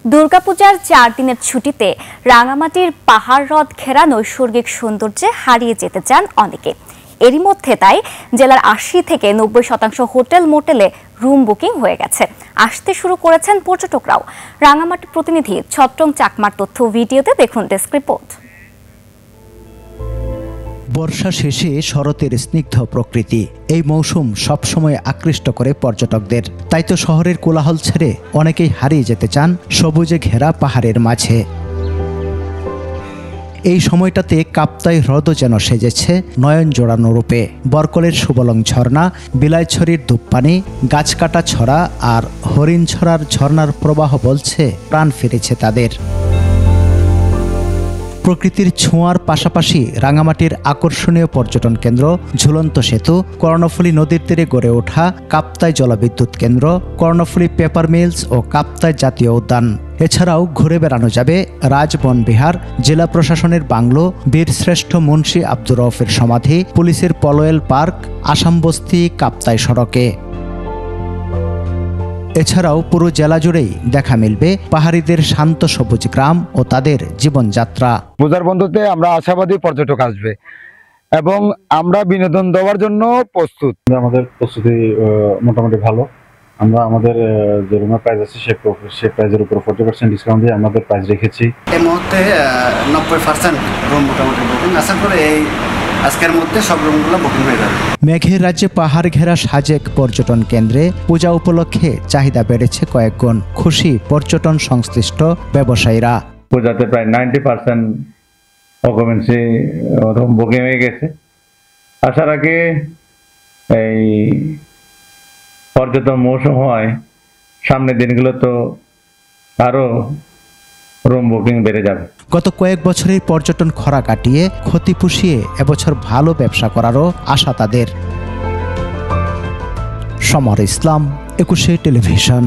দুর্গাপূজার ৪ দিনের ছুটিতে রাঙামাটির পাহাড় হ্রদ ঘেরা নৈসর্গিক সৌন্দর্যে হারিয়ে যেতে চান অনেকে। এরই মধ্যে তাই জেলার ৮০ থেকে ৯০% হোটেল মোটেলে রুম বুকিং হয়ে গেছে। আসতে শুরু করেছেন পর্যটকরাও। রাঙামাটি প্রতিনিধি ছত্রং চাকমার তথ্য ভিডিওতে দেখুন ডেস্ক রিপোর্ট। বর্ষা শেষে শরতের স্নিগ্ধ প্রকৃতি এই মৌসুম সবসময় আকৃষ্ট করে পর্যটকদের। তাই তো শহরের কোলাহল ছেড়ে অনেকেই হারিয়ে যেতে চান সবুজে ঘেরা পাহাড়ের মাঝে। এই সময়টাতে কাপ্তাই হ্রদও যেন সেজেছে নয়ন জোড়ানো রূপে। বরকলের সুবলং ঝর্ণা, বিলাইছড়ির ধূপপানি, গাছকাটা ছড়া আর হরিণ ছড়ার ঝর্ণার প্রবাহ বলছে প্রাণ ফিরেছে তাদের। প্রকৃতির ছোঁয়ার পাশাপাশি রাঙামাটির আকর্ষণীয় পর্যটন কেন্দ্র ঝুলন্ত সেতু, কর্ণফুলী নদীর তীরে গড়ে ওঠা কাপ্তাই জলবিদ্যুৎ কেন্দ্র, কর্ণফুলী পেপার মিলস ও কাপ্তাই জাতীয় উদ্যান। এছাড়াও ঘুরে বেড়ানো যাবে রাজবন বিহার, জেলা প্রশাসনের বাংলো, বীরশ্রেষ্ঠ মুন্সী আব্দুর রউফের সমাধি, পুলিশের পলোয়েল পার্ক, আসামবস্তি কাপ্তাই সড়কে। এছাড়াও পুরো জেলা জুড়েই দেখা মিলবে পাহাড়িদের শান্ত সবুজ গ্রাম ও তাদের জীবনযাত্রা। পূজার বন্ধুতে আমরা আশাবাদী পর্যটক আসবে এবং আমরা বিনোদন দেওয়ার জন্য প্রস্তুত। আমাদের প্রস্তুতি মোটামুটি ভালো। আমরা আমাদের যে রুমের প্রাইস আছে সে প্রাইসের উপর 40% ডিসকাউন্ট দিয়ে আমাদের প্রাইস রেখেছি। এই মুহূর্তে 90% রুম মোটামুটি বুকিং। আশা করি এই আজকের মধ্যে সব রুমগুলো বুকিং হয়ে যাবে। মেঘের রাজ্যে পাহাড় ঘেরা সাজেক পর্যটন কেন্দ্রে পূজা উপলক্ষে চাহিদা বেড়েছে কয়েক গুণ। খুশি পর্যটন সংশ্লিষ্ট ব্যবসায়ীরা। পূজাতে প্রায় 90% অকুপেন্সি রুম বুকিং হয়ে গেছে। আশা রাখি এই পর্যটন মৌসুম হয়, সামনের দিনগুলো তো আরো রুম বুকিং বেড়ে যাবে। গত কয়েক বছরের পর্যটন খরা কাটিয়ে ক্ষতি পুষিয়ে এবছর ভালো ব্যবসা করারও আশা তাদের। সমর ইসলাম, ২১ টেলিভিশন।